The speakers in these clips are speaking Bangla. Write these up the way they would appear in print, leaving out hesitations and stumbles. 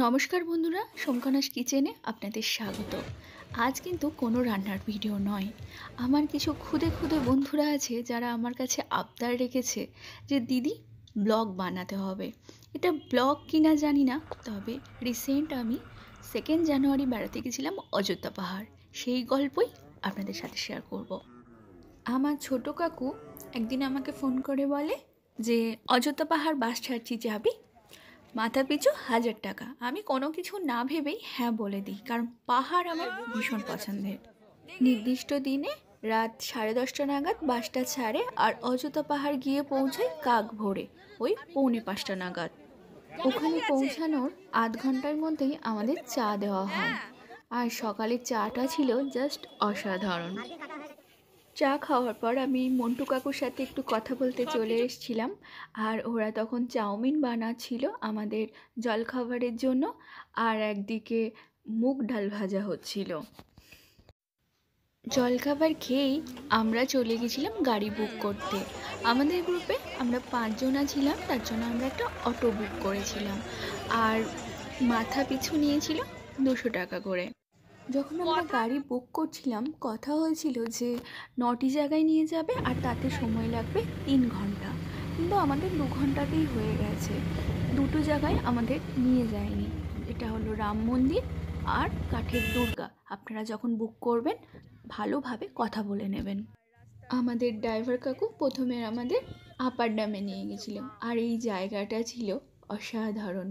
নমস্কার বন্ধুরা, সোমকনাস কিচেনে আপনাদের স্বাগত। আজ কিন্তু কোনো রান্নার ভিডিও নয়। আমার কিছু খুদে খুদে বন্ধুরা আছে যারা আমার কাছে আবদার রেখেছে যে দিদি ব্লগ বানাতে হবে। এটা ব্লগ কিনা জানি না, তবে রিসেন্ট আমি 2 জানুয়ারি বেড়াতে গেছিলাম অযোধ্যা পাহাড়। সেই গল্পই আপনাদের সাথে শেয়ার করব। আমার ছোট কাকু একদিন আমাকে ফোন করে বলে যে অযোধ্যা পাহাড় বাস ছাড়ছি, যাবি? মাথা পিছু 1000 টাকা। আমি কোনো কিছু না ভেবেই হ্যাঁ বলে দিই, কারণ পাহাড় আমার ভীষণ পছন্দের। নির্দিষ্ট দিনে রাত 10:30 নাগাদ বাসটা ছাড়ে আর অযোধ্যা পাহাড় গিয়ে পৌঁছায় কাক ভোরে, ওই 4:45 নাগাদ। ওখানে পৌঁছানোর আধ ঘন্টার মধ্যেই আমাদের চা দেওয়া হয়, আর সকালের চাটা ছিল জাস্ট অসাধারণ। চা খাওয়ার পর আমি মন্টু কাকুর সাথে একটু কথা বলতে চলে এসেছিলাম, আর ওরা তখন চাউমিন বানাচ্ছিল আমাদের জলখাবারের জন্য, আর একদিকে মুগ ডাল ভাজা হচ্ছিল। জলখাবার খেয়েই আমরা চলে গেছিলাম গাড়ি বুক করতে। আমাদের গ্রুপে আমরা 5 জনা ছিলাম, তার জন্য আমরা একটা অটো বুক করেছিলাম, আর মাথা পিছু নিয়েছিল 200 টাকা করে। যখন আমরা গাড়ি বুক করছিলাম কথা হয়েছিল যে 9টি জায়গায় নিয়ে যাবে আর তাতে সময় লাগবে 3 ঘন্টা, কিন্তু আমাদের 2 ঘন্টাতেই হয়ে গেছে। দুটো জায়গায় আমাদের নিয়ে যায়নি, এটা হলো রাম মন্দির আর কাঠের দুর্গা। আপনারা যখন বুক করবেন ভালোভাবে কথা বলে নেবেন। আমাদের ড্রাইভার কাকু প্রথমে আমাদের আপার ড্যামে নিয়ে গেছিল, আর এই জায়গাটা ছিল অসাধারণ।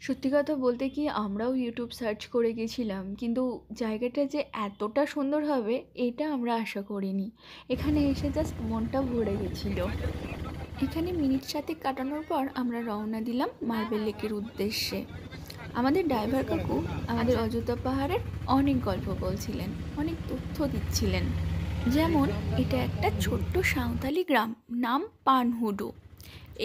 সত্যি কথা বলতে কি, আমরাও ইউটিউব সার্চ করে গেছিলাম, কিন্তু জায়গাটা যে এতটা সুন্দর হবে এটা আমরা আশা করিনি। এখানে এসে জাস্ট মনটা ভরে গেছিল। এখানে মিনিট 7 কাটানোর পর আমরা রওনা দিলাম মার্বেল লেকের উদ্দেশ্যে। আমাদের ড্রাইভার কাকু আমাদের অযোধ্যা পাহাড়ের অনেক গল্প বলছিলেন, অনেক তথ্য দিচ্ছিলেন। যেমন এটা একটা ছোট্ট সাঁওতালি গ্রাম, নাম পানহুডু।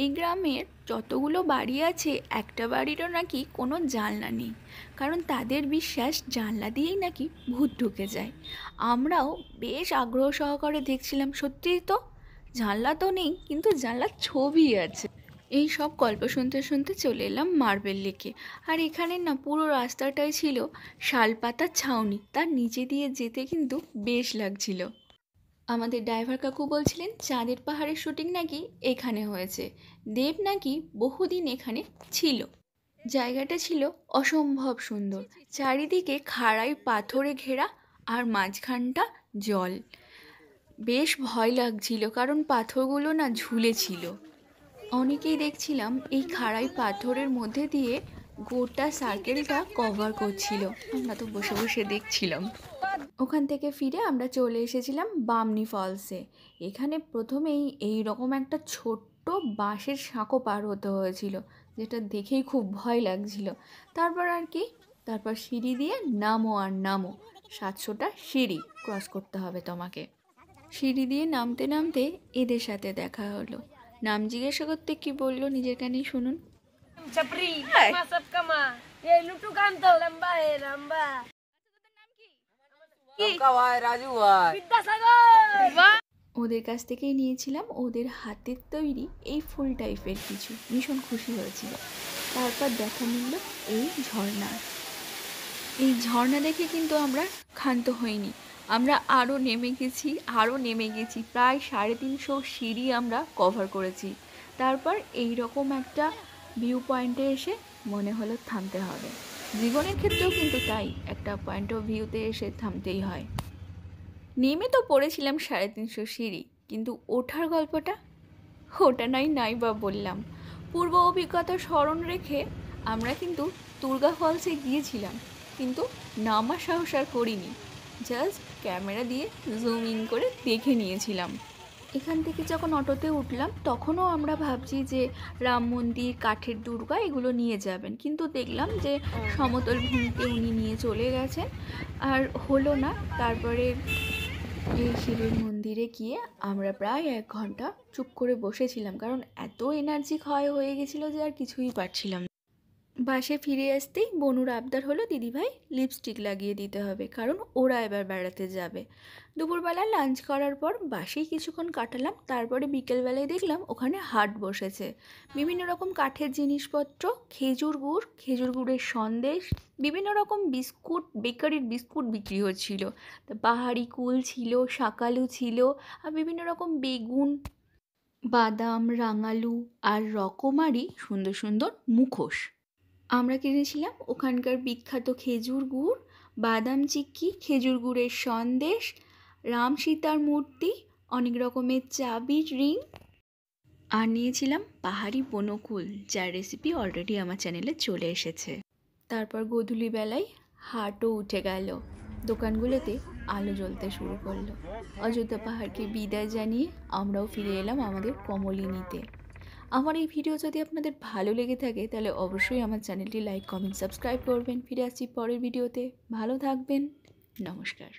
এই গ্রামের যতগুলো বাড়ি আছে একটা বাড়িরও নাকি কোনো জানলা নেই, কারণ তাদের বিশ্বাস জানলা দিয়েই নাকি ভূত ঢুকে যায়। আমরাও বেশ আগ্রহ সহকারে দেখছিলাম, সত্যিই তো জানলা তো নেই, কিন্তু জানলার ছবি আছে। এই সব গল্প শুনতে শুনতে চলে এলাম মার্বেল লেকে। আর এখানে না পুরো রাস্তাটাই ছিল শালপাতার ছাউনি, তার নিচে দিয়ে যেতে কিন্তু বেশ লাগছিল। আমাদের ড্রাইভার কাকু বলছিলেন চাঁদের পাহাড়ের শুটিং নাকি এখানে হয়েছে, দেব নাকি বহুদিন এখানে ছিল। জায়গাটা ছিল অসম্ভব সুন্দর, চারিদিকে খাড়াই পাথরে ঘেরা আর মাঝখানটা জল। বেশ ভয় লাগছিল, কারণ পাথরগুলো না ঝুলেছিল। অনেকেই দেখছিলাম এই খাড়াই পাথরের মধ্যে দিয়ে গোটা সার্কেলটা কভার করছিল, আমরা তো বসে বসে দেখছিলাম। ওখান থেকে ফিরে আমরা চলে এসেছিলাম বামনি ফলসে। এখানে প্রথমেই এই রকম একটা ছোট্ট বাঁশের সাঁকো পার হতে হয়েছিল, যেটা দেখেই খুব ভয় লাগছিল। তারপর আর কি, তারপর সিঁড়ি দিয়ে নামো আর নামো, 700টা সিঁড়ি ক্রস করতে হবে তোমাকে। সিঁড়ি দিয়ে নামতে নামতে এদের সাথে দেখা হলো। নাম জিজ্ঞাসা করতে কি বললো নিজের কানেই শুনুন। छपरी मा सब कमा ये लुटू काम तो लंबा है लंबा का भाई राजू भाई विद्यासागर वाह। ওদের কাছ থেকেই নিয়েছিলাম ওদের হাতের তৈরি এই ফুল টাইপের কিছু, ভীষণ খুশি হয়েছিল। তারপর দেখা মিলল এই ঝর্ণা। এই ঝর্ণা দেখে কিন্তু আমরা ক্ষান্ত হইনি, আমরা আরও নেমে গেছি, প্রায় 350 সিঁড়ি আমরা কভার করেছি। তারপর এই রকম একটা ভিউ পয়েন্টে এসে মনে হলো থামতে হবে। জীবনের ক্ষেত্রেও কিন্তু তাই, একটা পয়েন্ট অফ ভিউতে এসে থামতেই হয়। নেমে তো পড়েছিলাম 350 সিঁড়ি, কিন্তু ওঠার গল্পটা ওটা নাই বা বললাম। পূর্ব অভিজ্ঞতা স্মরণ রেখে আমরা কিন্তু দুর্গা ফলসে গিয়েছিলাম, কিন্তু নামার সাহস আর করিনি, জাস্ট ক্যামেরা দিয়ে জুম ইন করে দেখে নিয়েছিলাম। এখান থেকে যখন অটোতে উঠলাম তখনও আমরা ভাবছি যে রাম মন্দির, কাঠের দুর্গা এগুলো নিয়ে যাবেন, কিন্তু দেখলাম যে সমতল ভূমিতে উনি নিয়ে চলে গেছেন, আর হলো না। তারপরে এই শিবের মন্দিরে গিয়ে আমরা প্রায় 1 ঘন্টা চুপ করে বসেছিলাম, কারণ এত এনার্জি ক্ষয় হয়ে গেছিলো যে আর কিছুই পারছিলাম না। বাসে ফিরে আসতেই বনুর আবদার হলো দিদিভাই লিপস্টিক লাগিয়ে দিতে হবে, কারণ ওরা এবার বেড়াতে যাবে। দুপুরবেলা লাঞ্চ করার পর বাসেই কিছুক্ষণ কাটালাম, তারপরে বিকেলবেলায় দেখলাম ওখানে হাট বসেছে। বিভিন্ন রকম কাঠের জিনিসপত্র, খেজুর গুড়ের সন্দেশ, বিভিন্ন রকম বিস্কুট, বেকারির বিস্কুট বিক্রি হচ্ছিল। তা পাহাড়ি কুল ছিল, শাকালু ছিল, আর বিভিন্ন রকম বেগুন, বাদাম, রাঙালু আর রকমারি সুন্দর সুন্দর মুখোশ। আমরা কিনেছিলাম ওখানকার বিখ্যাত খেজুর গুড়, বাদাম চিক্কি, খেজুর গুড়ের সন্দেশ, রাম সীতার মূর্তি, অনেক রকমের চাবির রিং, আর নিয়েছিলাম পাহাড়ি বনকুল, যার রেসিপি অলরেডি আমার চ্যানেলে চলে এসেছে। তারপর গোধূলিবেলায় হাটও উঠে গেল, দোকানগুলোতে আলো জ্বলতে শুরু করলো। অযোধ্যা পাহাড়কে বিদায় জানিয়ে আমরাও ফিরে এলাম আমাদের কমলিনীতে। আমার এই ভিডিও যদি আপনাদের ভালো লেগে থাকে তাহলে অবশ্যই আমার চ্যানেলটি লাইক, কমেন্ট, সাবস্ক্রাইব করবেন। ফিরে আসছি পরের ভিডিওতে। ভালো থাকবেন। নমস্কার।